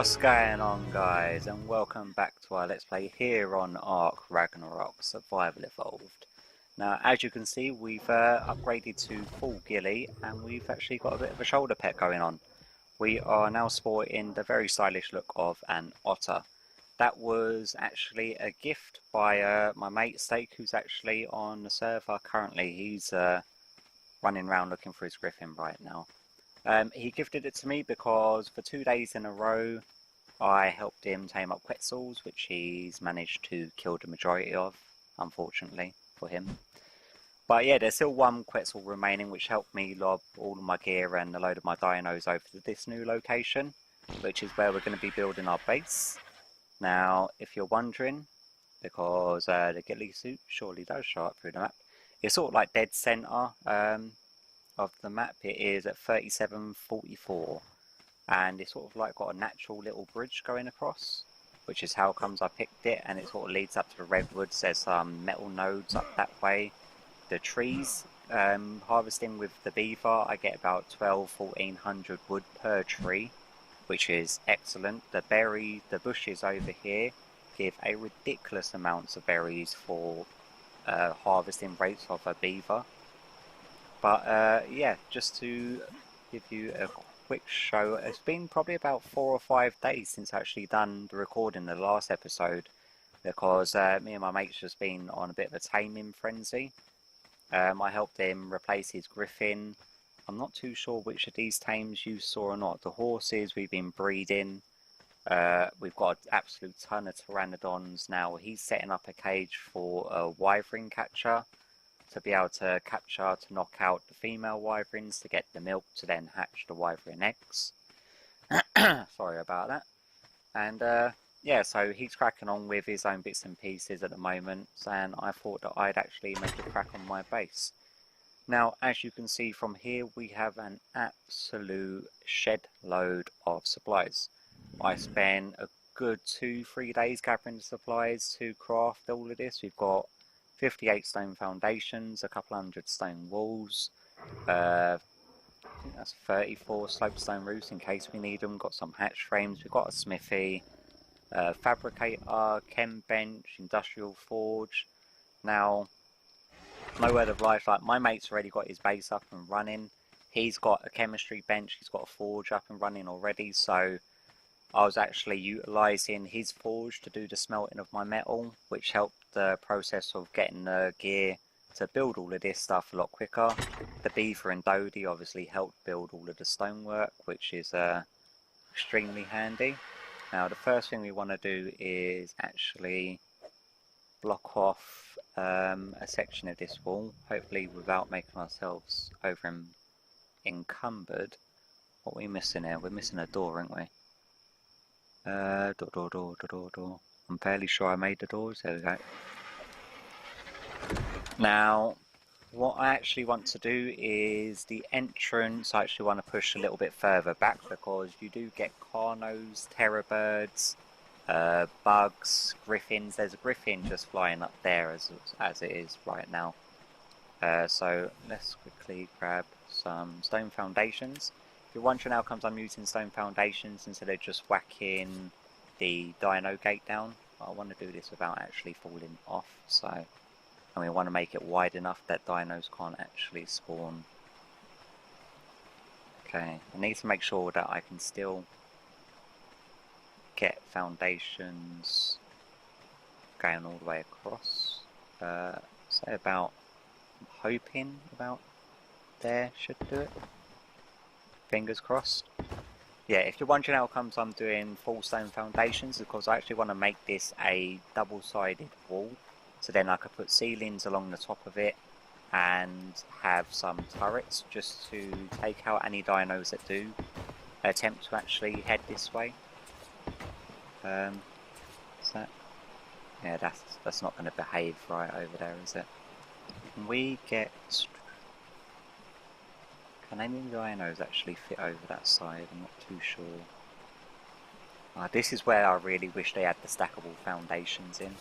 What's going on, guys, and welcome back to our Let's Play here on ARK Ragnarok Survival Evolved. Now, as you can see, we've upgraded to full ghillie, and we've actually got a bit of a shoulder pet going on. We are now sporting the very stylish look of an otter. That was actually a gift by my mate Steak, who's actually on the server currently. He's running around looking for his griffin right now. He gifted it to me because for 2 days in a row I helped him tame up quetzals, which he's managed to kill the majority of, unfortunately for him. But yeah, there's still one quetzal remaining, which helped me lob all of my gear and a load of my dinos over to this new location, which is where we're going to be building our base. Now, if you're wondering, because the ghillie suit surely does show up through the map, it's sort of like dead centre of the map. It is at 3744, and it's sort of like got a natural little bridge going across, which is how comes I picked it, and it sort of leads up to the redwoods. There's some metal nodes up that way. The trees, harvesting with the beaver, I get about 1400 wood per tree, which is excellent. The bushes over here give a ridiculous amounts of berries for harvesting rates of a beaver. But yeah, just to give you a quick show, it's been probably about 4 or 5 days since I actually done the recording of the last episode, because me and my mate's just been on a bit of a taming frenzy. I helped him replace his griffin. I'm not too sure which of these tames you saw or not. The horses we've been breeding. We've got an absolute ton of pteranodons now. He's setting up a cage for a wyvern catcher, to be able to capture, to knock out the female wyverns to get the milk to then hatch the wyvern eggs. Sorry about that. And yeah, so he's cracking on with his own bits and pieces at the moment, and I thought that I'd actually make a crack on my base. Now, as you can see from here, we have an absolute shed load of supplies. I spent a good 2-3 days gathering the supplies to craft all of this. We've got 58 stone foundations, a couple hundred stone walls, I think that's 34 slopestone roofs in case we need them. Got some hatch frames, we've got a smithy, fabricator, chem bench, industrial forge. Now, no word of life, like my mate's already got his base up and running. He's got a chemistry bench, he's got a forge up and running already, so I was actually utilising his forge to do the smelting of my metal, which helped the process of getting the gear to build all of this stuff a lot quicker. The beaver and Dodie obviously helped build all of the stonework, which is extremely handy. Now, the first thing we want to do is actually block off a section of this wall, hopefully without making ourselves over encumbered. What are we missing here? We're missing a door, aren't we? Door. I'm fairly sure I made the doors. There we go. Now, what I actually want to do is the entrance. I actually want to push a little bit further back, because you do get carnos, terror birds, bugs, griffins. There's a griffin just flying up there as it is right now. So let's quickly grab some stone foundations. If you're wondering how comes I'm using stone foundations instead of just whacking the dino gate down, I want to do this without actually falling off. So, and we want to make it wide enough that dinos can't actually spawn. Okay, I need to make sure that I can still get foundations going all the way across. Say about, I'm hoping about there should do it. Fingers crossed. Yeah, if you're wondering how comes I'm doing full stone foundations, because I actually want to make this a double-sided wall, so then I could put ceilings along the top of it and have some turrets just to take out any dinos that do attempt to actually head this way. Is that? Yeah, that's not going to behave right over there, is it? Can we get? Can any dinos actually fit over that side? I'm not too sure. This is where I really wish they had the stackable foundations in,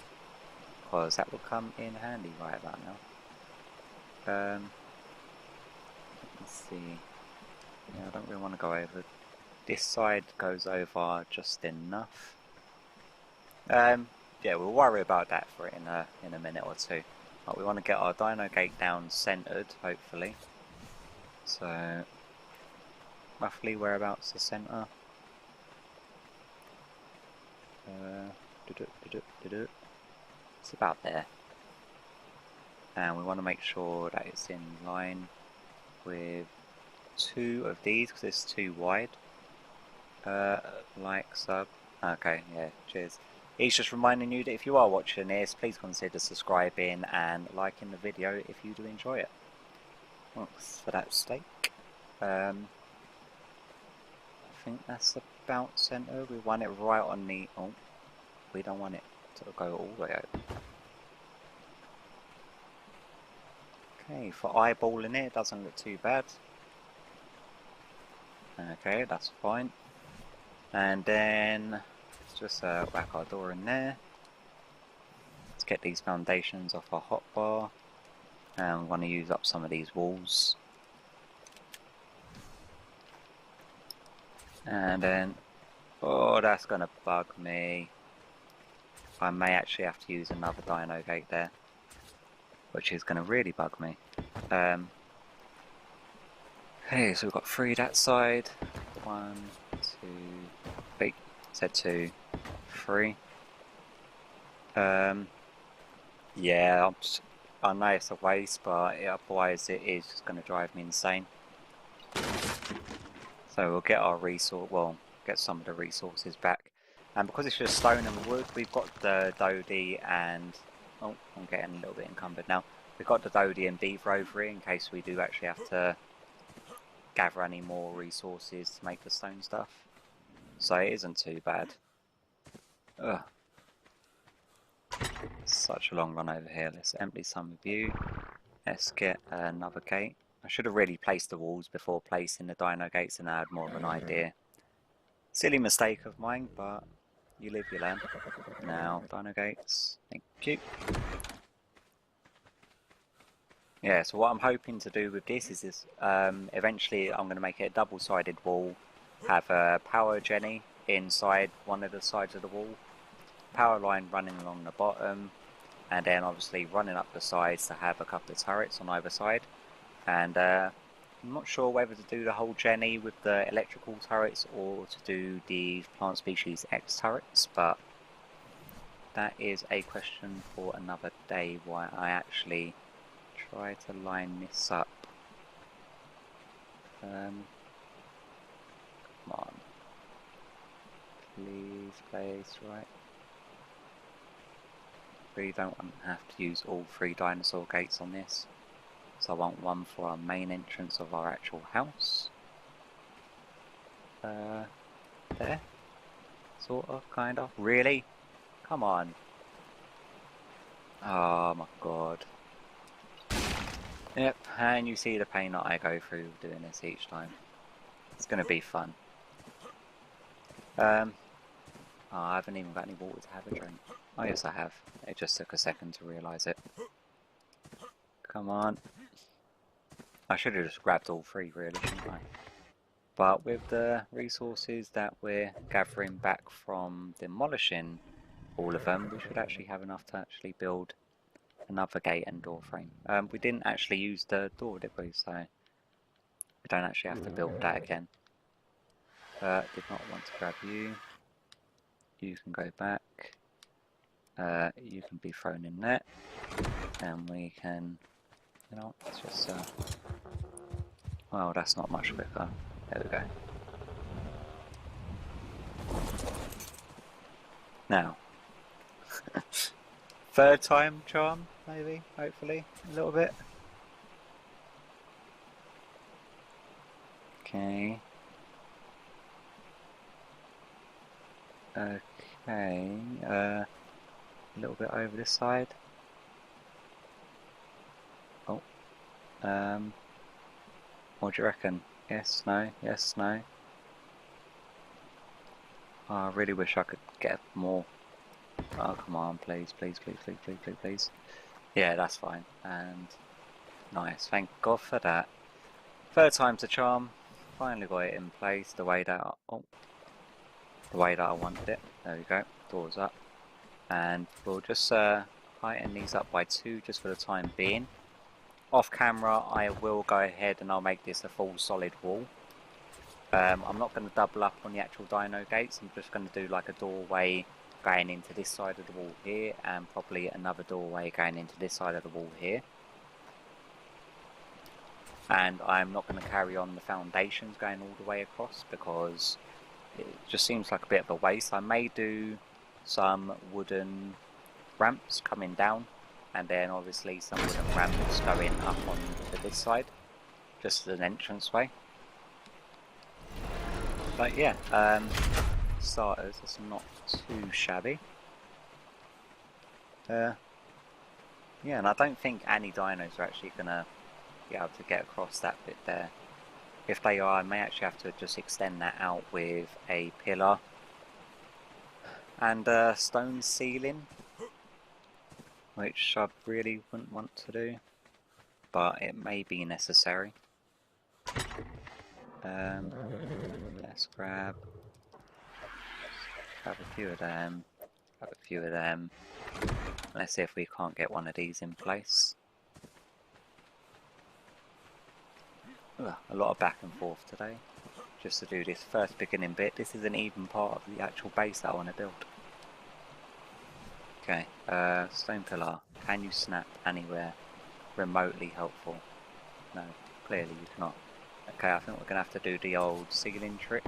because that would come in handy right about now. Let's see. Yeah, I don't really want to go over This side goes over just enough. Yeah, we'll worry about that for it in a minute or two. But we want to get our dino gate down centered, hopefully. So, roughly whereabouts the center? It's about there. And we want to make sure that it's in line with 2 of these, because it's too wide. Like, sub. Okay, yeah, cheers. He's just reminding you that if you are watching this, please consider subscribing and liking the video if you do enjoy it. Thanks for that steak. I think that's about centre. We want it right on the... Oh, we don't want it to go all the way over. Okay, for eyeballing it doesn't look too bad. Okay, that's fine. And then let's just whack our door in there. Let's get these foundations off our hotbar. And we want to use up some of these walls. And then, oh, that's gonna bug me. I may actually have to use another dino gate there, which is gonna really bug me. Okay, so we've got 3 that side. 1, 2, wait, said 2, 3. Yeah, I know it's a waste, but otherwise it is just going to drive me insane. So we'll get our get some of the resources back. And because it's just stone and wood, we've got the Dodie and... Oh, I'm getting a little bit encumbered now. We've got the Dodie and Beaver over here in case we do actually have to gather any more resources to make the stone stuff. So it isn't too bad. Ugh. Such a long run over here. Let's empty some of you. Let's get another gate. I should have really placed the walls before placing the dino gates and I had more of an idea. Silly mistake of mine, but you live, you learn. Now, dino gates. Thank you. Yeah, so what I'm hoping to do with this is eventually I'm going to make it a double-sided wall, have a power jenny inside one of the sides of the wall, power line running along the bottom, and then obviously running up the sides to have a couple of turrets on either side. And I'm not sure whether to do the whole jenny with the electrical turrets or to do the plant species X turrets, but that is a question for another day why I actually try to line this up. Come on. Please place right. Really don't want to have to use all 3 dinosaur gates on this. So I want one for our main entrance of our actual house. There. Sort of, kind of. Really? Come on. Oh my god. Yep, and you see the pain that I go through doing this each time. It's going to be fun. Oh, I haven't even got any water to have a drink. Oh yes I have. It just took a second to realise it. Come on. I should have just grabbed all 3 really, shouldn't I? But with the resources that we're gathering back from demolishing all of them, we should actually have enough to actually build another gate and door frame. We didn't actually use the door, did we? So we don't actually have to build that again. Did not want to grab you. You can go back. You can be thrown in there. And we can... You know, let's just... well, that's not much quicker. There we go. Now. 3rd time charm, maybe, hopefully, a little bit. Okay. Okay, a little bit over this side. Oh. What do you reckon? Yes, no, yes, no. Oh, I really wish I could get more. Oh, come on, please, please, please, please, please, please, please. Yeah, that's fine. And nice, thank God for that. 3rd time's a charm. finally got it in place the way that the way that I wanted it. There we go, doors up. And we'll just heighten these up by 2 just for the time being. Off camera I will go ahead and I'll make this a full solid wall. I'm not going to double up on the actual dino gates, I'm just going to do like a doorway going into this side of the wall here, and probably another doorway going into this side of the wall here. And I'm not going to carry on the foundations going all the way across because it just seems like a bit of a waste. I may do some wooden ramps coming down, and then obviously some wooden ramps going up onto this side, just as an entranceway. But yeah, starters, it's not too shabby. Yeah, and I don't think any dinos are actually going to be able to get across that bit there. If they are, I may actually have to just extend that out with a pillar and a stone ceiling, which I really wouldn't want to do, but it may be necessary. Let's grab a few of them, grab a few of them. Let's see if we can't get one of these in place. Ugh, a lot of back and forth today, just to do this first beginning bit. This isn't even part of the actual base that I want to build. Okay, stone pillar. Can you snap anywhere remotely helpful? No, clearly you cannot. Okay, I think we're going to have to do the old ceiling trick,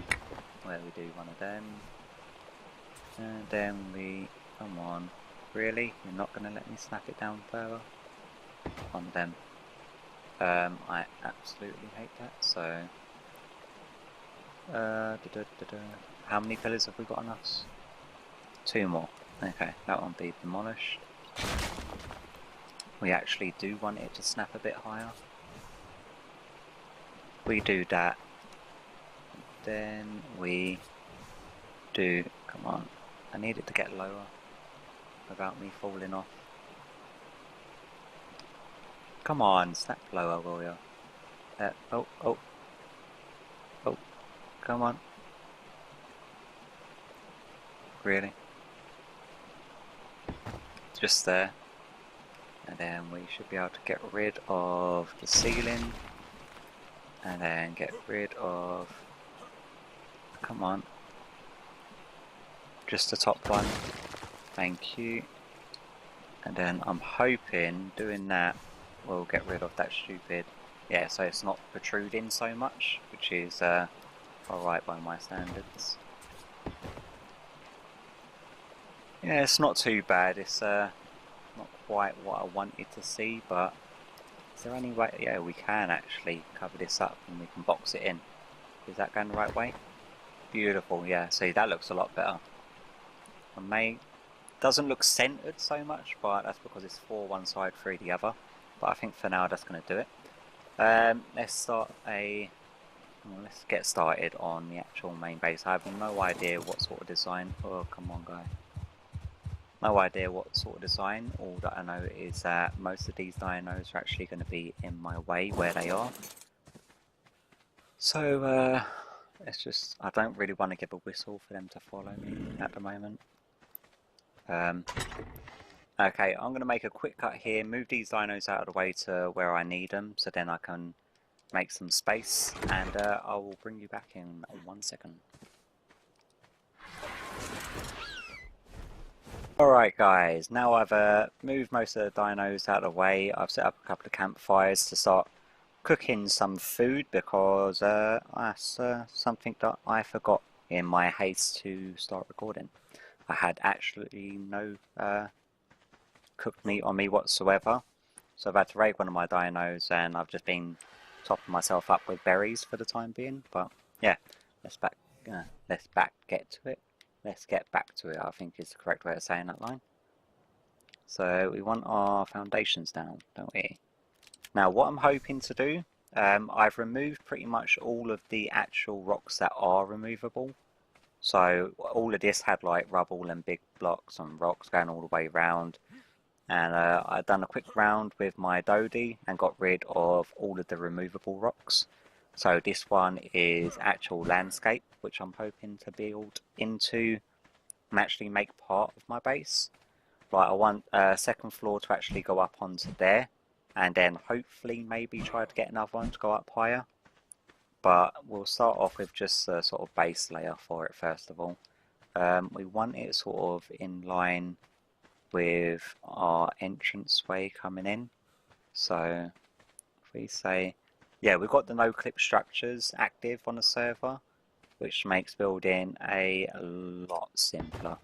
where we do one of them. And then we... come on. Really? You're not going to let me snap it down further? On them. I absolutely hate that, so... How many pillars have we got on us? 2 more. Okay, that one be demolished. We actually do want it to snap a bit higher. We do that. Then we do... come on. I need it to get lower without me falling off. Come on, snap lower, will ya? Oh, come on. Really? Just there. And then we should be able to get rid of the ceiling. And then get rid of... come on. Just the top one. Thank you. And then I'm hoping doing that will get rid of that stupid... yeah, so it's not protruding so much, which is alright by my standards. Yeah, it's not too bad. It's not quite what I wanted to see, but is there any way? Yeah, we can actually cover this up and we can box it in. Is that going the right way? Beautiful, yeah, see that looks a lot better. Doesn't look centered so much, but that's because it's 4 one side, 3 the other. But I think for now that's going to do it. Let's get started on the actual main base. I have no idea what sort of design. Oh, come on, guy. No idea what sort of design. All that I know is that most of these dinos are actually going to be in my way where they are. So it's just, I don't really want to give a whistle for them to follow me at the moment. Okay, I'm going to make a quick cut here, move these dinos out of the way to where I need them, so then I can make some space, and I will bring you back in 1 second. Alright guys, now I've moved most of the dinos out of the way. I've set up a couple of campfires to start cooking some food, because that's something that I forgot in my haste to start recording. I had absolutely no cooked meat on me whatsoever, so I've had to raid one of my dinos, and I've just been topping myself up with berries for the time being. But yeah, let's get to it. Let's get back to it, I think is the correct way of saying that line. So we want our foundations down, don't we? Now what I'm hoping to do, I've removed pretty much all of the actual rocks that are removable. So all of this had like rubble and big blocks and rocks going all the way around. And I've done a quick round with my Dodie and got rid of all of the removable rocks. So this one is actual landscape, which I'm hoping to build into and actually make part of my base. Like I want a second floor to actually go up onto there, and then hopefully maybe try to get another one to go up higher. But we'll start off with just a sort of base layer for it first of all. We want it sort of in line with our entranceway coming in. So if we say, yeah, we've got the no clip structures active on the server, which makes building a lot simpler.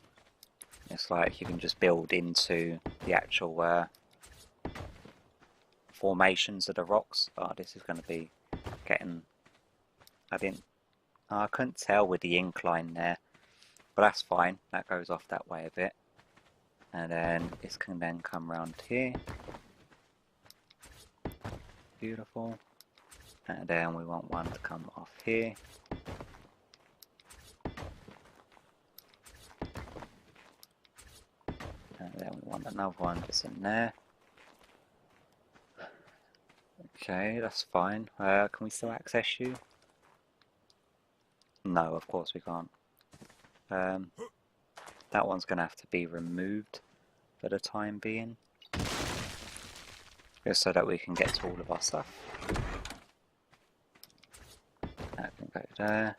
It's like you can just build into the actual formations of the rocks. Oh, this is going to be getting... I couldn't tell with the incline there, but that's fine. That goes off that way a bit. And then this can then come around here. Beautiful. And then we want one to come off here. And then we want another one just in there. Okay, that's fine. Can we still access you? No, of course we can't. That one's going to have to be removed for the time being. Just so that we can get to all of our stuff. That can go there.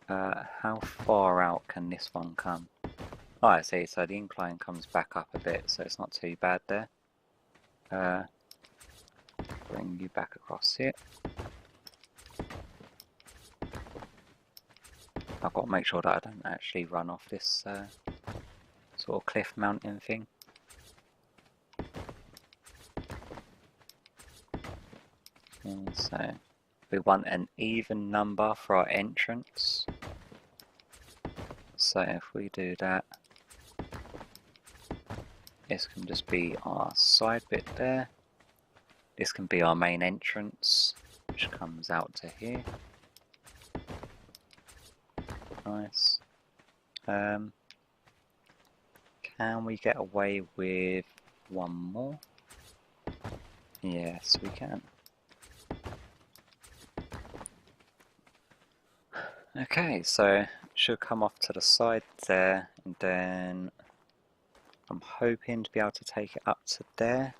How far out can this one come? Oh, I see. So the incline comes back up a bit, so it's not too bad there. Bring you back across here. I've got to make sure that I don't actually run off this sort of cliff mountain thing. And so we want an even number for our entrance. So if we do that, this can just be our side bit there. This can be our main entrance, which comes out to here. Nice. Can we get away with one more? Yes, we can. Okay, so it should come off to the side there, and then I'm hoping to be able to take it up to there.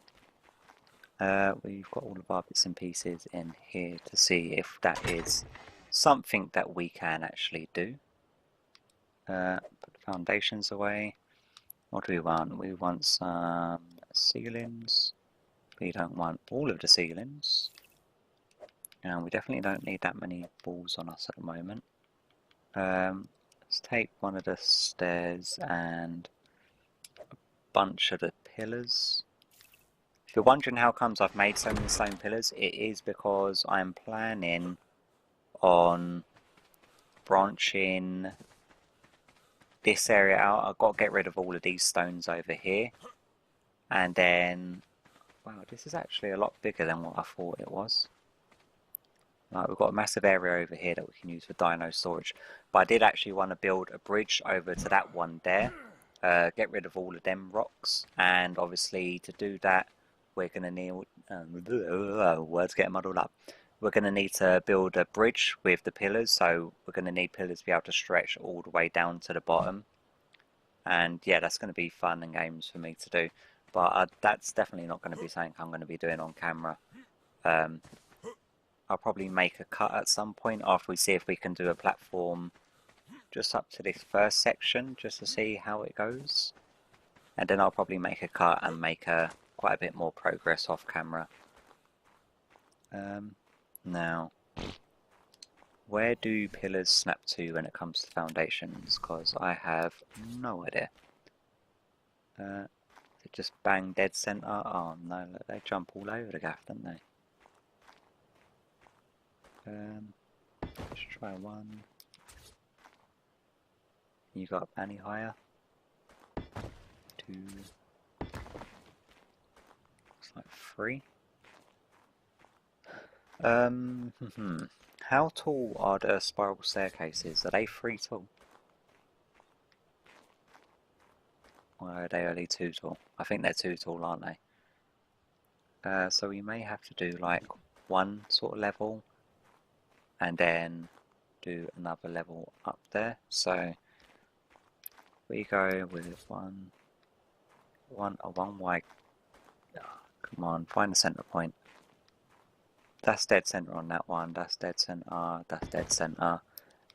We've got all of our bits and pieces in here to see if that is something that we can actually do. Put the foundations away. What do we want? We want some ceilings. We don't want all of the ceilings. And we definitely don't need that many walls on us at the moment. Let's take one of the stairs and a bunch of the pillars. If you're wondering how comes I've made so many stone pillars, it is because I'm planning on branching this area out. I've got to get rid of all of these stones over here. And then, wow, this is actually a lot bigger than what I thought it was. Right, we've got a massive area over here that we can use for dino storage. But I did actually want to build a bridge over to that one there. Get rid of all of them rocks. And obviously to do that, we're going to need... words getting muddled up. We're going to need to build a bridge with the pillars. So we're going to need pillars to be able to stretch all the way down to the bottom. And yeah, that's going to be fun and games for me to do. But that's definitely not going to be something I'm going to be doing on camera. I'll probably make a cut at some point after we see if we can do a platform just up to this first section, just to see how it goes. And then I'll probably make a cut and make quite a bit more progress off camera. Now, where do pillars snap to when it comes to foundations? Because I have no idea. Is it just bang dead center? Oh no, look, they jump all over the gaff, don't they? Let's try one. You got any higher? 2. Looks like 3. How tall are the spiral staircases? Are they 3 tall? Or are they only 2 tall? I think they're 2 tall, aren't they? So we may have to do like one sort of level and then do another level up there. So we go with one wide. Come on, find the center point. That's dead center on that one. That's dead center. That's dead center.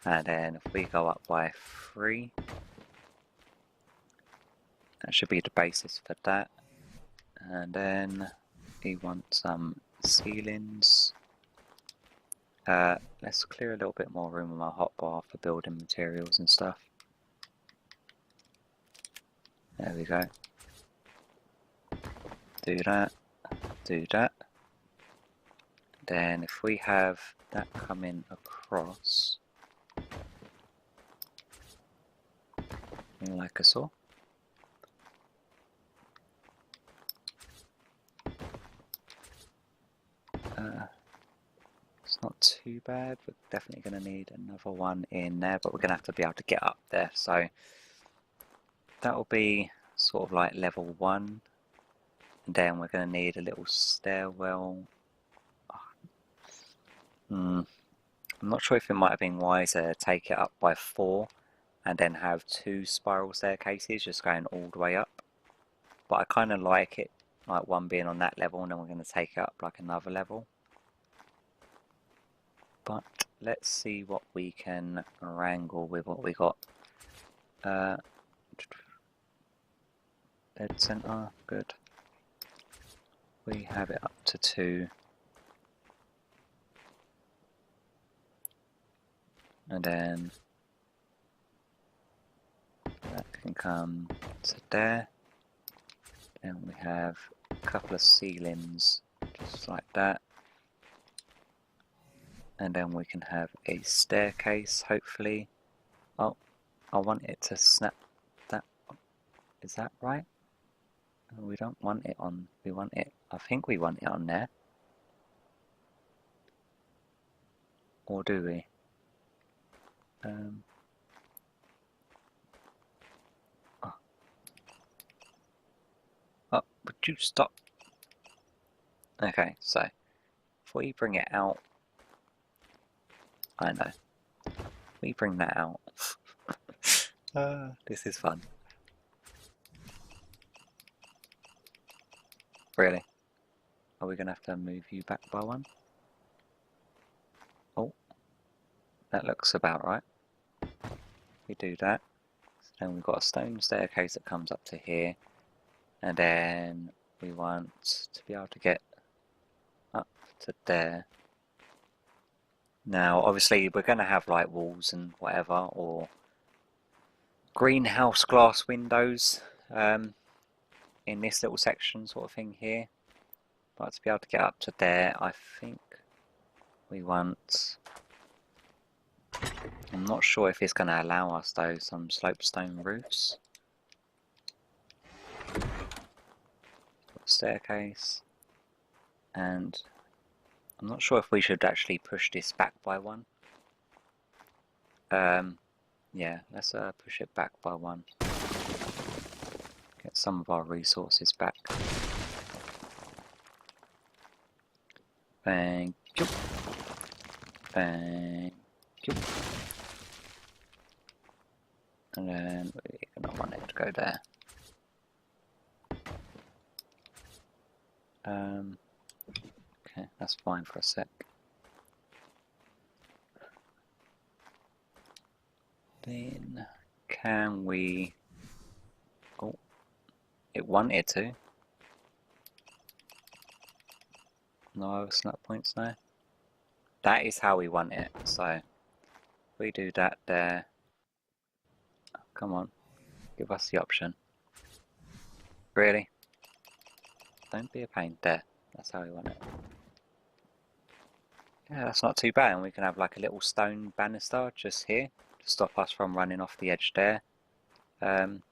And then if we go up by 3, that should be the basis for that. And then we want some ceilings. Let's clear a little bit more room on my hotbar for building materials and stuff. There we go. Do that. Do that. Then if we have that coming across, like a saw. It's not too bad. We're definitely going to need another one in there, but we're going to have to be able to get up there. So that will be sort of like level 1. And then we're going to need a little stairwell. I'm not sure if it might have been wiser to take it up by 4 and then have 2 spiral staircases just going all the way up. But I kind of like it, like one being on that level and then we're going to take it up like another level. But let's see what we can wrangle with what we got. Dead center, good. We have it up to 2. And then that can come to there. Then we have a couple of ceilings just like that. And then we can have a staircase, hopefully. Oh, I want it to snap that. Is that right? We don't want it on, we want it, I think we want it on there. Or do we? Oh, would you stop? Okay, so if we bring it out, I know. We bring that out. This is fun. Really? Are we going to have to move you back by 1? Oh, that looks about right. We do that. So then we've got a stone staircase that comes up to here. And then we want to be able to get up to there. Now, obviously, we're going to have like walls and whatever, or greenhouse glass windows in this little section sort of thing here. But to be able to get up to there, I think we want... I'm not sure if it's going to allow us though, some slopestone roofs. Staircase. And I'm not sure if we should actually push this back by 1. Yeah, let's push it back by 1. Get some of our resources back. Thank you. Thank you. And then we're going to want it to go there. Okay, that's fine for a sec. Then can we... Oh, it wanted to. No other snap points now. That is how we want it. So we do that there. Oh, come on, give us the option. Really? Don't be a pain. There. That's how we want it. Yeah, that's not too bad. And we can have like a little stone banister just here to stop us from running off the edge there. I'm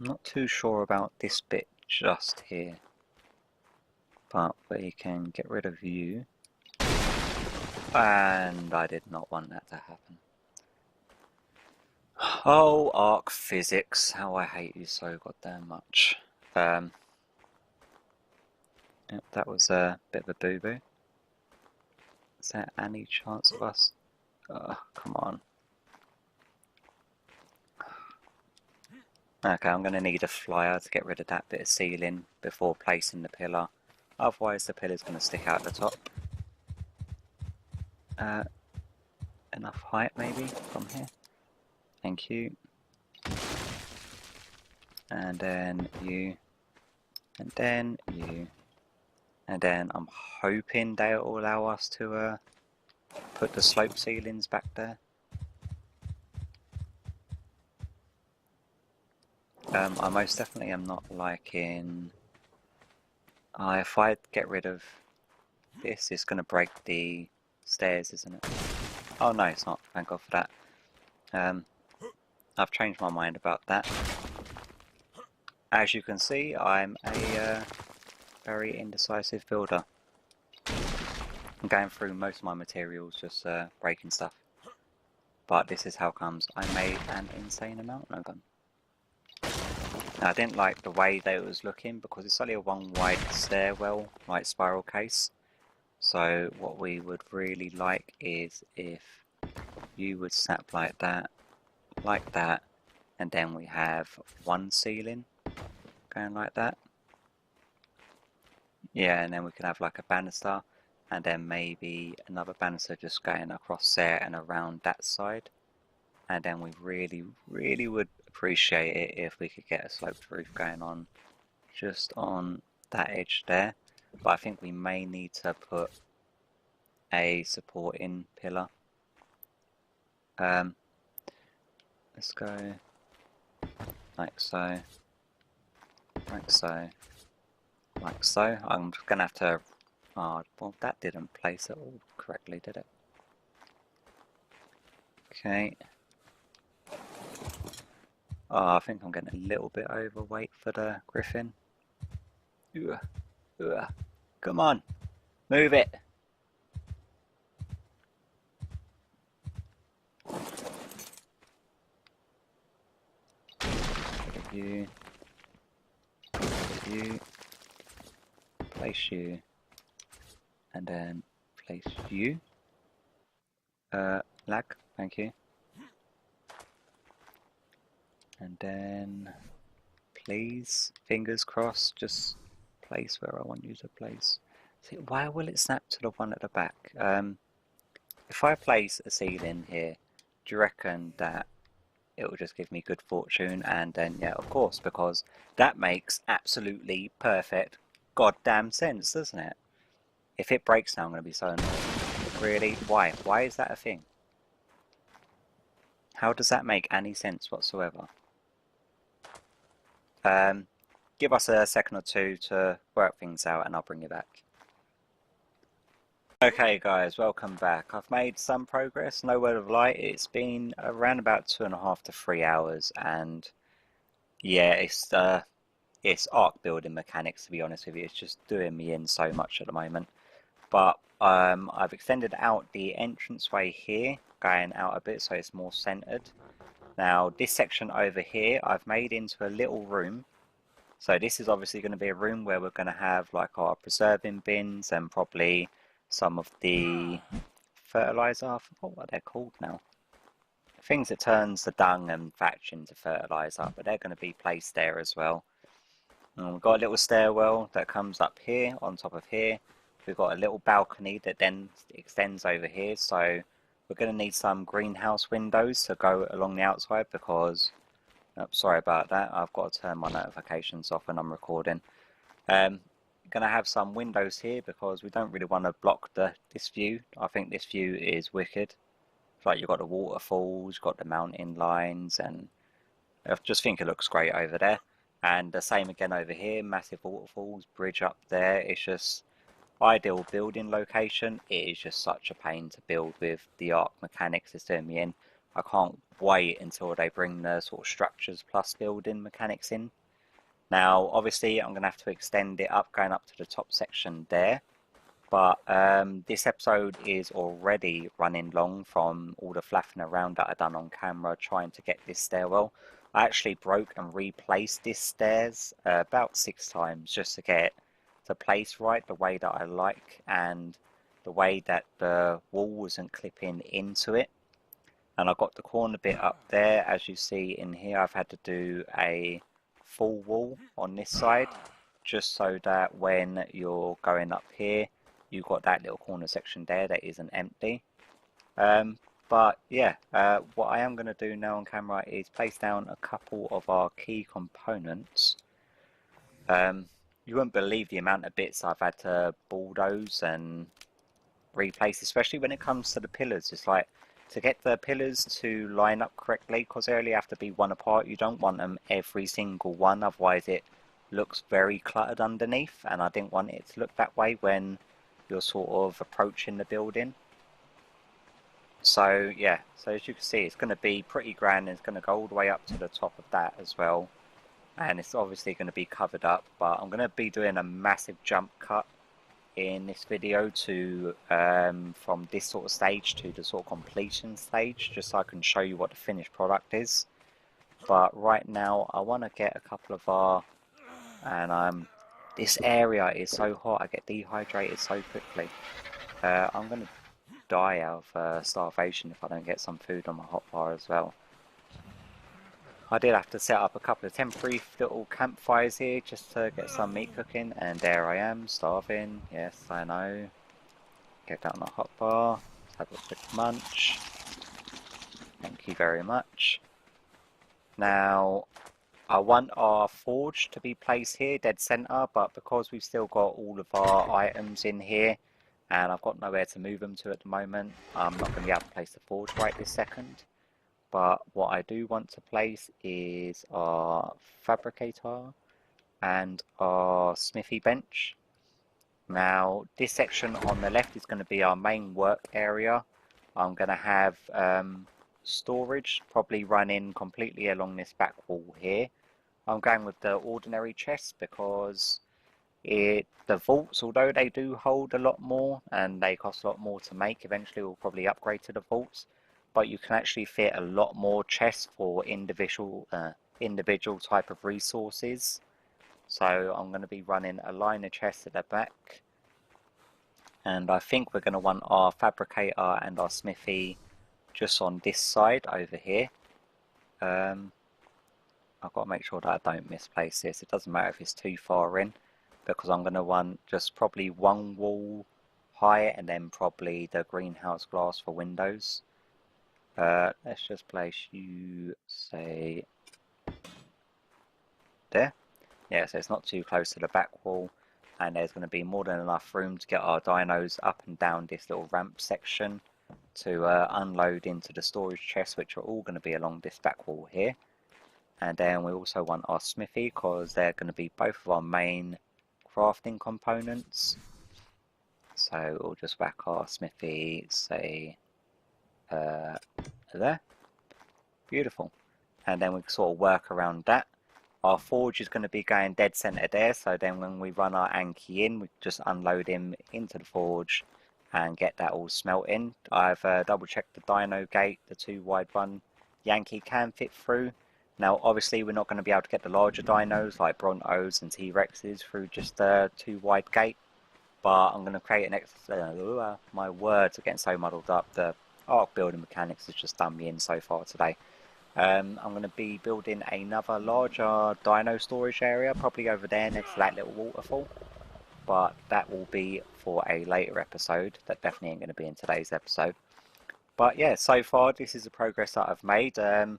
not too sure about this bit just here. But we can get rid of you. And I did not want that to happen. Oh, ARK physics. How I hate you so goddamn much. Yep, that was a bit of a boo-boo. Is there any chance of us? Come on. Okay, I'm going to need a flyer to get rid of that bit of ceiling before placing the pillar. Otherwise the pillar's going to stick out the top. Enough height maybe from here. Thank you. And then you. And then you. And then I'm hoping they'll allow us to put the slope ceilings back there. I most definitely am not liking... if I get rid of this, it's going to break the stairs, isn't it? Oh no, it's not. Thank God for that. I've changed my mind about that. As you can see, I'm a very indecisive builder. I'm going through most of my materials, just breaking stuff. But this is how comes I made an insane amount of them. Now, I didn't like the way that it was looking because it's only a one wide stairwell, like spiral case. So what we would really like is if you would snap like that, and then we have one ceiling going like that. Yeah, and then we can have like a banister, and then maybe another banister just going across there and around that side. And then we really would appreciate it if we could get a sloped roof going on just on that edge there. But I think we may need to put a supporting pillar. Let's go like so, like so, like so. I'm just gonna have to... oh, well, that didn't place it all correctly, did it? Okay. Oh, I think I'm getting a little bit overweight for the griffin. Come on, move it. You, place you, and then place you. Lag, thank you. And then, please, fingers crossed, just place where I want you to place. See, why will it snap to the one at the back? If I place a ceiling here, do you reckon that it will just give me good fortune? And then, yeah, of course, because that makes absolutely perfect goddamn sense, doesn't it? If it breaks now, I'm going to be so annoyed. Really? Why? Why is that a thing? How does that make any sense whatsoever? Give us a second or two to work things out and I'll bring you back. Okay guys, welcome back. I've made some progress, no word of lie. It's been around about 2.5 to 3 hours, and yeah, it's Ark building mechanics, to be honest with you. It's just doing me in so much at the moment. But I've extended out the entranceway here, going out a bit so it's more centered. Now this section over here I've made into a little room. So this is obviously going to be a room where we're going to have like our preserving bins and probably some of the fertilizer. I forgot what they're called now. Things that turns the dung and thatch into fertilizer, but they're going to be placed there as well. And we've got a little stairwell that comes up here on top of here. We've got a little balcony that then extends over here. So we're going to need some greenhouse windows to go along the outside because... oh, sorry about that, I've got to turn my notifications off when I'm recording. Going to have some windows here because we don't really want to block this view. I think this view is wicked. It's like you've got the waterfalls, you've got the mountain lines, and I just think it looks great over there. And the same again over here, massive waterfalls, bridge up there. It's just ideal building location. It is just such a pain to build with the Ark mechanics it's doing me in. I can't wait until they bring the sort of structures plus building mechanics in. Now obviously I'm going to have to extend it up, going up to the top section there. But this episode is already running long from all the flapping around that I've done on camera trying to get this stairwell. I actually broke and replaced this stairs about 6 times just to get it to place right the way that I like, and the way that the wall wasn't clipping into it. And I got the corner bit up there. As you see in here, I've had to do a full wall on this side, just so that when you're going up here, you've got that little corner section there that isn't empty. But yeah, what I am going to do now on camera is place down a couple of our key components. You wouldn't believe the amount of bits I've had to bulldoze and replace, especially when it comes to the pillars. It's like, to get the pillars to line up correctly, because they only have to be one apart, you don't want them every single one, otherwise it looks very cluttered underneath, and I didn't want it to look that way when you're sort of approaching the building. So yeah, so as you can see, it's going to be pretty grand, and it's going to go all the way up to the top of that as well, and it's obviously going to be covered up. But I'm going to be doing a massive jump cut in this video to from this sort of stage to the sort of completion stage, just so I can show you what the finished product is. But right now I want to get a couple of our, and this area is so hot, I get dehydrated so quickly. I'm going to die out of starvation if I don't get some food on my hotbar as well. I did have to set up a couple of temporary little campfires here just to get some meat cooking, and there I am, starving. Yes, I know. Get that on the hotbar, have a quick munch. Thank you very much. Now, I want our forge to be placed here, dead center, but because we've still got all of our items in here, and I've got nowhere to move them to at the moment, I'm not going to be able to place the forge right this second. But what I do want to place is our fabricator and our smithy bench. Now, this section on the left is going to be our main work area. I'm going to have storage probably running completely along this back wall here. I'm going with the ordinary chests because the vaults, although they do hold a lot more and they cost a lot more to make, eventually we'll probably upgrade to the vaults. But you can actually fit a lot more chests for individual type of resources. So I'm going to be running a line of chests at the back, and I think we're going to want our fabricator and our smithy just on this side over here. I've got to make sure that I don't misplace this. It doesn't matter if it's too far in, because I'm going to want just probably one wall high and then probably the greenhouse glass for windows. Let's just place you, say, there. Yeah, so it's not too close to the back wall, and there's going to be more than enough room to get our dinos up and down this little ramp section to unload into the storage chests, which are all going to be along this back wall here. And then we also want our smithy, because they're going to be both of our main crafting components. So we'll just whack our smithy, say, there. Beautiful. And then we sort of work around that. Our forge is going to be going dead center there, so then when we run our Anki in, we just unload him into the forge and get that all smelting. I've double checked the dino gate, the 2 wide one Yankee can fit through. Now obviously we're not going to be able to get the larger dinos like Brontos and T-Rexes through just the 2 wide gate, but I'm going to create an extra, my words are getting so muddled up, the ARK building mechanics has just done me in so far today. I'm going to be building another larger dino storage area, probably over there next to that little waterfall, but that will be for a later episode. That definitely ain't going to be in today's episode. But yeah, so far this is the progress that I've made. Got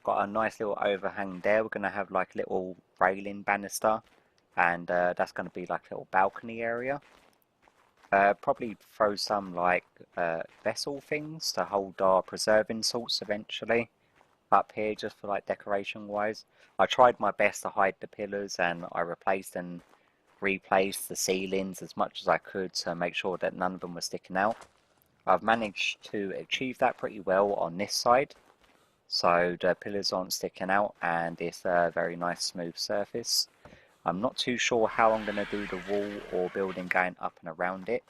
a nice little overhang there. We're going to have like a little railing banister, and that's going to be like a little balcony area. Probably throw some like vessel things to hold our preserving salts eventually up here, just for like decoration wise. I tried my best to hide the pillars, and I replaced and replaced the ceilings as much as I could to make sure that none of them were sticking out. I've managed to achieve that pretty well on this side, so the pillars aren't sticking out and it's a very nice smooth surface. I'm not too sure how I'm going to do the wall or building going up and around it,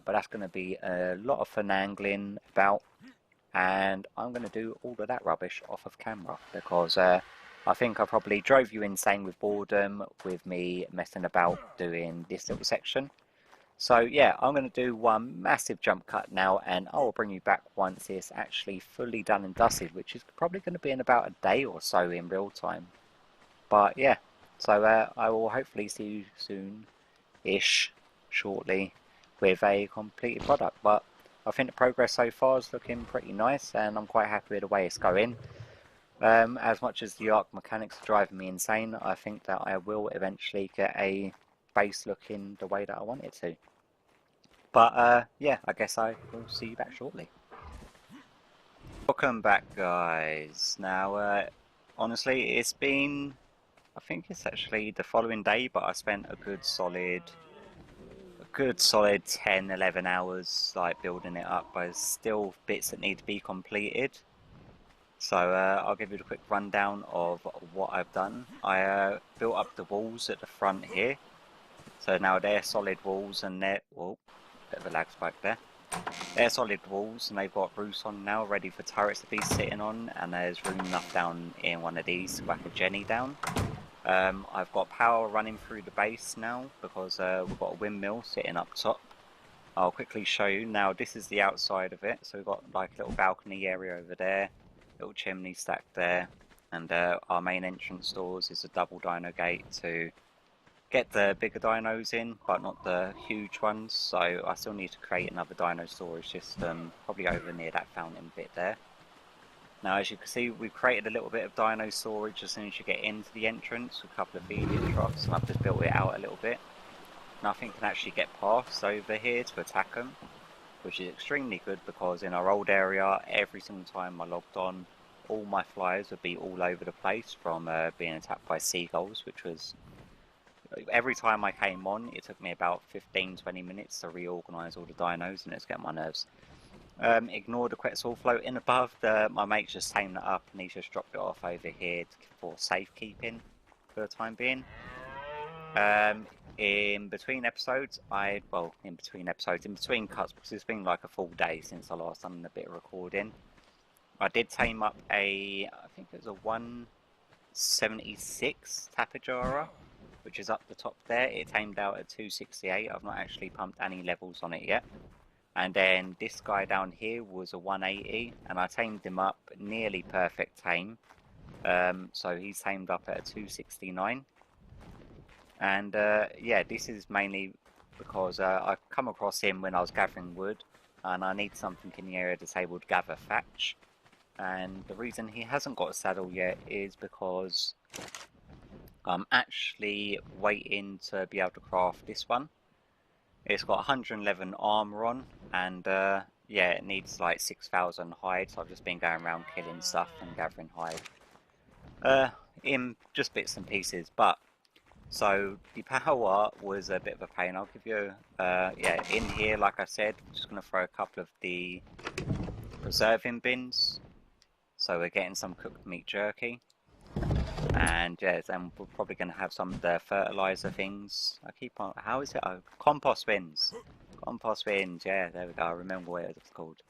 but that's going to be a lot of finagling about, and I'm going to do all of that rubbish off of camera, because I think I probably drove you insane with boredom with me messing about doing this little section. So yeah, I'm going to do one massive jump cut now, and I will bring you back once it's actually fully done and dusted, which is probably going to be in about a day or so in real time. But yeah, so I will hopefully see you soon-ish, shortly, with a completed product. But I think the progress so far is looking pretty nice, and I'm quite happy with the way it's going. As much as the ARK mechanics are driving me insane, I think that I will eventually get a base looking the way that I want it to. But yeah, I guess I will see you back shortly. Welcome back, guys. Now, honestly, it's been, I think it's actually the following day, but I spent a good solid 10, 11 hours like building it up. But there's still bits that need to be completed. So I'll give you a quick rundown of what I've done. I built up the walls at the front here. So now they're solid walls, and they're, oh, bit of a lag spike there. They're solid walls, and they've got roofs on now, ready for turrets to be sitting on, and there's room enough down in one of these to whack a Jenny down. I've got power running through the base now, because we've got a windmill sitting up top. I'll quickly show you. Now this is the outside of it, so we've got like a little balcony area over there, little chimney stack there, and our main entrance doors is a double dino gate to get the bigger dinos in, but not the huge ones, so I still need to create another dino storage system, probably over near that fountain bit there. Now, as you can see, we've created a little bit of dino storage as soon as you get into the entrance, with a couple of feeding troughs, and I've just built it out a little bit. Nothing can actually get past over here to attack them, which is extremely good, because in our old area, every single time I logged on, all my flyers would be all over the place from being attacked by seagulls, which was... Every time I came on, it took me about 15-20 minutes to reorganise all the dinos, and it's getting my nerves. Ignore the Quetzal floating above. My mate's just tamed that up, and he's just dropped it off over here for safekeeping for the time being. In between episodes, in between cuts, because it's been like a full day since I last done a bit of recording, I did tame up I think it was a 176 Tapejara, which is up the top there. It tamed out at 268. I've not actually pumped any levels on it yet. And then this guy down here was a 180, and I tamed him up nearly perfect tame. So he's tamed up at a 269. And yeah, this is mainly because I come across him when I was gathering wood, and I need something in the area that's able to gather thatch. And the reason he hasn't got a saddle yet is because I'm actually waiting to be able to craft this one. It's got 111 armor on, and yeah, it needs like 6,000 hide, so I've just been going around killing stuff and gathering hide. In just bits and pieces, but... So, the power was a bit of a pain. I'll give you, yeah, in here, like I said, I'm just going to throw a couple of the preserving bins. So we're getting some cooked meat jerky. And yeah, then we're probably going to have some of the fertilizer things. I keep on, how is it? Oh, compost bins. Compost bins, yeah, there we go. I remember what it's called.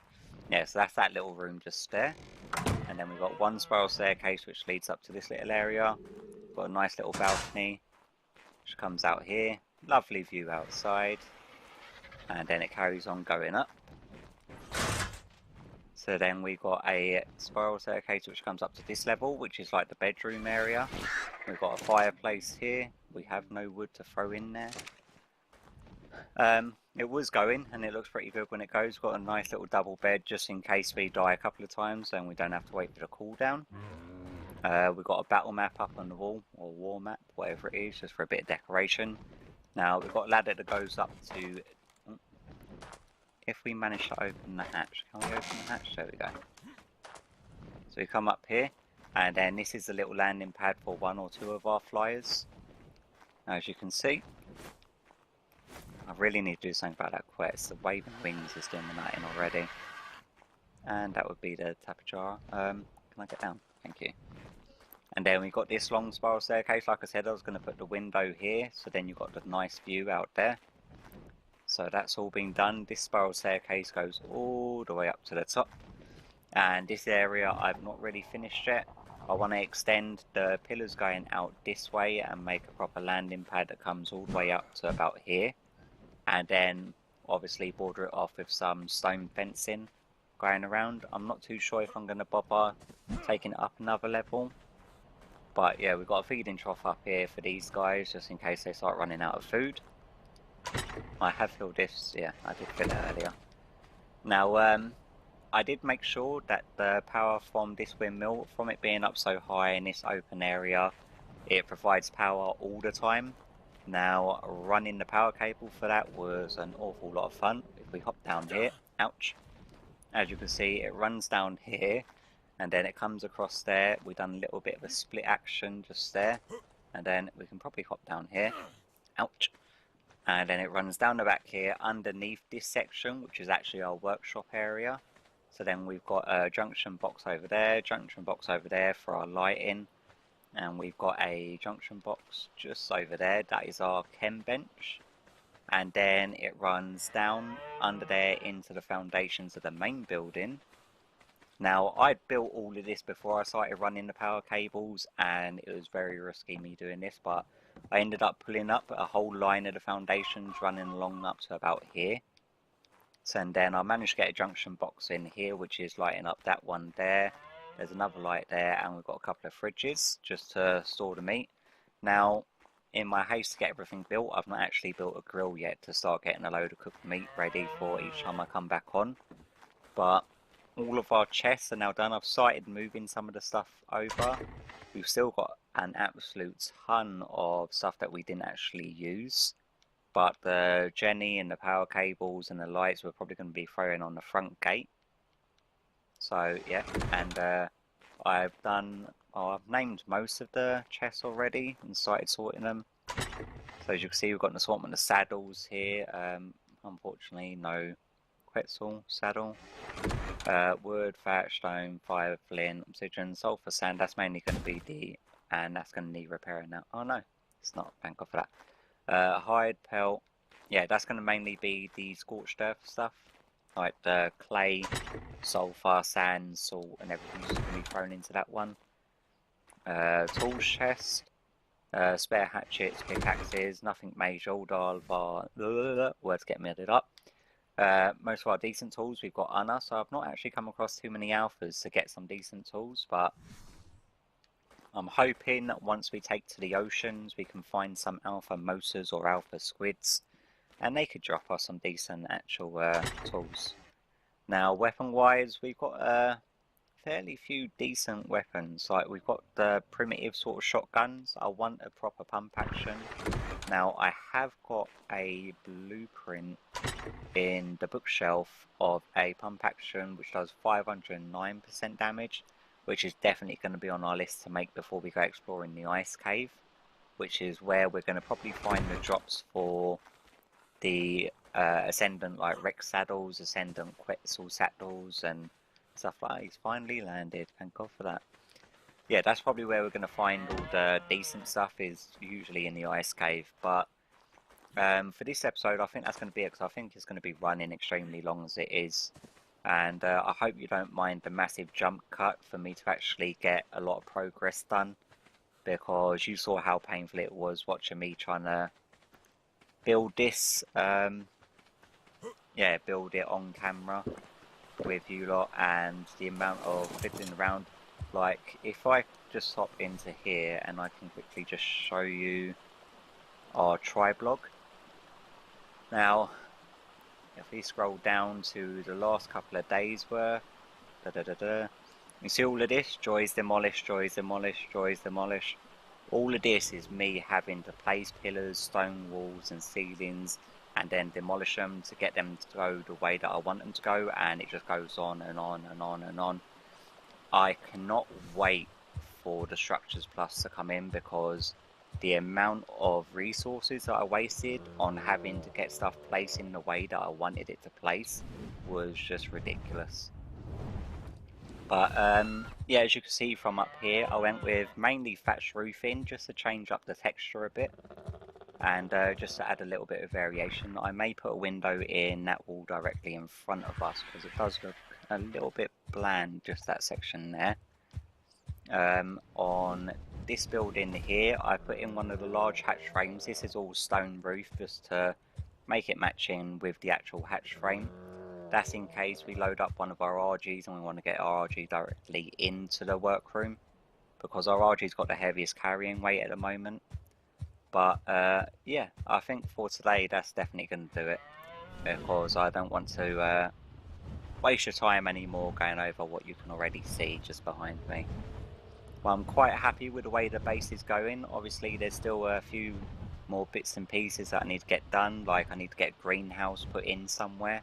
Yeah, so that's that little room just there. And then we've got one spiral staircase which leads up to this little area. Got a nice little balcony which comes out here. Lovely view outside. And then it carries on going up. So then we've got a spiral staircase which comes up to this level, which is like the bedroom area. We've got a fireplace here. We have no wood to throw in there. It was going, and it looks pretty good when it goes. Got a nice little double bed just in case we die a couple of times and we don't have to wait for the cooldown. We've got a battle map up on the wall, or war map, whatever it is, just for a bit of decoration. Now we've got a ladder that goes up to... If we manage to open the hatch, can we open the hatch? There we go. So we come up here, and then this is the little landing pad for one or two of our flyers. Now, as you can see, I really need to do something about that quest. The waving wings is doing the nutting already. And that would be the Tapejara. Can I get down? Thank you. And then we've got this long spiral staircase. Like I said, I was going to put the window here, so then you've got the nice view out there. So that's all been done. This spiral staircase goes all the way up to the top. And this area I've not really finished yet. I want to extend the pillars going out this way and make a proper landing pad that comes all the way up to about here. and then obviously border it off with some stone fencing going around. I'm not too sure if I'm going to bother taking it up another level, but yeah, we've got a feeding trough up here for these guys just in case they start running out of food. I have filled this, yeah, I did fill it earlier. Now I did make sure that the power from this windmill, from it being up so high in this open area, it provides power all the time. Now, running the power cable for that was an awful lot of fun. If we hop down here, ouch. As you can see, it runs down here, and then it comes across there. We've done a little bit of a split action just there, and then we can probably hop down here, ouch. And then it runs down the back here underneath this section, which is actually our workshop area. So then we've got a junction box over there, junction box over there for our lighting, and we've got a junction box just over there. That is our chem bench, and then it runs down under there into the foundations of the main building. Now, I built all of this before I started running the power cables, and it was very risky me doing this, but I ended up pulling up a whole line of the foundations running along up to about here. So, and then I managed to get a junction box in here, which is lighting up that one there. There's another light there, and we've got a couple of fridges just to store the meat. Now, in my haste to get everything built, I've not actually built a grill yet to start getting a load of cooked meat ready for each time I come back on. But all of our chests are now done. I've started moving some of the stuff over. We've still got an absolute ton of stuff that we didn't actually use. But the Jenny and the power cables and the lights we're probably going to be throwing on the front gate. So yeah, and I've named most of the chests already and started sorting them. So as you can see, we've got an assortment of saddles here. Unfortunately, no Quetzal saddle. Wood, thatch, stone, fire, flint, obsidian, sulfur, sand. That's mainly going to be and that's going to need repairing now. Oh no, it's not. Thank God for that. Hide, pelt, yeah, that's going to mainly be the scorched earth stuff, like the clay, sulfur, sand, salt, and everything's going to be thrown into that one. Tools chest, spare hatchets, pickaxes, nothing major, all dial bar, words get muddled up. Most of our decent tools we've got on us, so I've not actually come across too many alphas to get some decent tools, but I'm hoping that once we take to the oceans, we can find some alpha motors or alpha squids, and they could drop us some decent actual tools. Now, weapon-wise, we've got fairly few decent weapons. Like, we've got the primitive sort of shotguns. I want a proper pump action. Now, I have got a blueprint in the bookshelf of a pump action which does 509% damage. Which is definitely going to be on our list to make before we go exploring the ice cave, which is where we're going to probably find the drops for the Ascendant, like Rex saddles, Ascendant Quetzal saddles, and stuff like that. He's finally landed, thank God for that. Yeah, that's probably where we're going to find all the decent stuff, is usually in the ice cave, but for this episode I think that's going to be it, because I think it's going to be running extremely long as it is. And I hope you don't mind the massive jump cut for me to actually get a lot of progress done, because you saw how painful it was watching me trying to build this, yeah, build it on camera with you lot, and the amount of fiddling around. Like, if I just hop into here and I can quickly just show you our tri-blog. Now, if we scroll down to the last couple of days worth, you see all of this, joys demolished, joys demolished, joys demolished. All of this is me having to place pillars, stone walls and ceilings and then demolish them to get them to go the way that I want them to go, and it just goes on and on and on and on. I cannot wait for the Structures Plus to come in, because the amount of resources that I wasted on having to get stuff placed in the way that I wanted it to place was just ridiculous. But yeah, as you can see from up here, I went with mainly thatched roofing just to change up the texture a bit, and just to add a little bit of variation. I may put a window in that wall directly in front of us, because it does look a little bit bland, just that section there. On this building here, I put in one of the large hatch frames. This is all stone roof just to make it matching with the actual hatch frame. That's in case we load up one of our RGs and we want to get our RG directly into the workroom, because our RG's got the heaviest carrying weight at the moment. But yeah, I think for today that's definitely going to do it, because I don't want to waste your time anymore going over what you can already see just behind me. Well, I'm quite happy with the way the base is going. Obviously there's still a few more bits and pieces that I need to get done, like I need to get a greenhouse put in somewhere,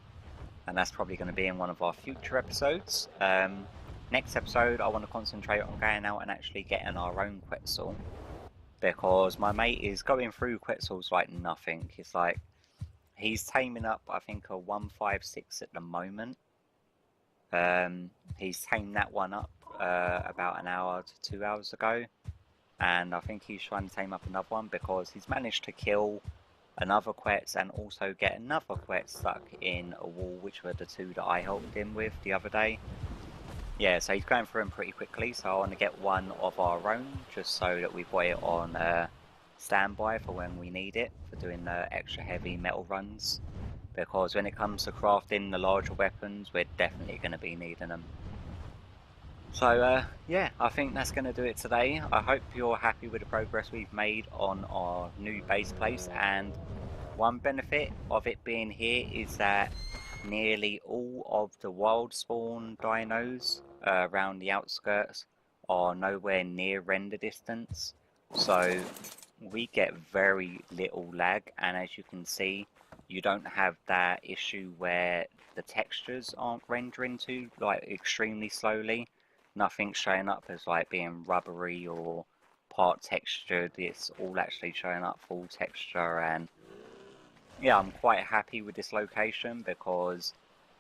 and that's probably going to be in one of our future episodes. Next episode I want to concentrate on going out and actually getting our own Quetzal, because my mate is going through Quetzals like nothing. It's like he's taming up, I think, a 156 at the moment. He's tamed that one up about an hour to 2 hours ago, and I think he's trying to tame up another one because he's managed to kill another Quetz and also get another Quetz stuck in a wall, which were the two that I helped him with the other day. Yeah, so he's going through them pretty quickly, so I want to get one of our own just so that we've got it on standby for when we need it for doing the extra heavy metal runs, because when it comes to crafting the larger weapons we're definitely going to be needing them. So yeah, I think that's going to do it today. I hope you're happy with the progress we've made on our new base place, and one benefit of it being here is that nearly all of the wild spawn dinos around the outskirts are nowhere near render distance, so we get very little lag, and as you can see you don't have that issue where the textures aren't rendering too like extremely slowly. Nothing's showing up as like being rubbery or part textured. It's all actually showing up full texture, and yeah, I'm quite happy with this location because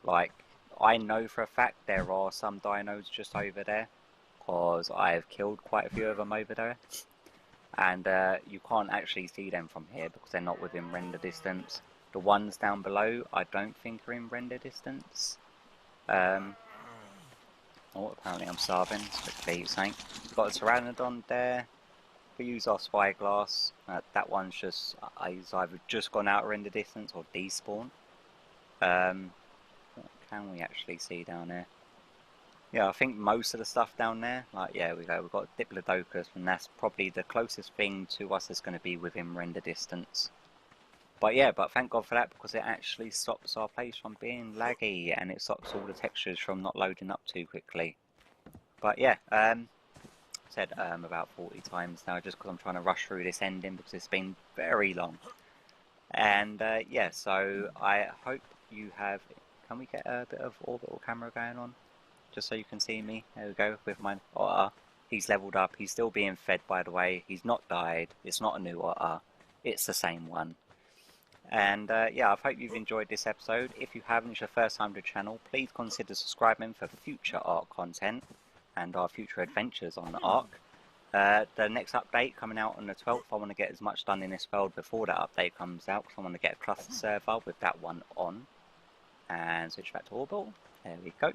like I know for a fact there are some dinos just over there, because I've killed quite a few of them over there, and you can't actually see them from here because they're not within render distance. The ones down below I don't think are in render distance. Oh, apparently I'm starving. Quickly eat something. We've got a Pteranodon there. We use our spyglass. That one's just, he's either just gone out of render distance or despawned. What can we actually see down there? Yeah, I think most of the stuff down there, like, yeah, we go. We've got Diplodocus, and that's probably the closest thing to us that's going to be within render distance. But yeah, but thank God for that, because it actually stops our place from being laggy, and it stops all the textures from not loading up too quickly. But yeah, said about 40 times now, just because I'm trying to rush through this ending because it's been very long. And yeah, so I hope you have... Can we get a bit of orbital camera going on? Just so you can see me. There we go, with my otter. He's leveled up, he's still being fed, by the way. He's not died, it's not a new otter, it's the same one. And yeah, I hope you've enjoyed this episode. If you haven't, it's your first time to the channel, please consider subscribing for future ARK content and our future adventures on ARK. The next update coming out on the 12th, I want to get as much done in this world before that update comes out, because I want to get a cluster server with that one on. And switch back to orbital. There we go.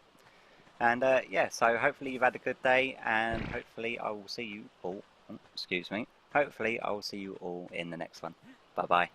And yeah, so hopefully you've had a good day, and hopefully I will see you all, excuse me, hopefully I will see you all in the next one. Bye bye.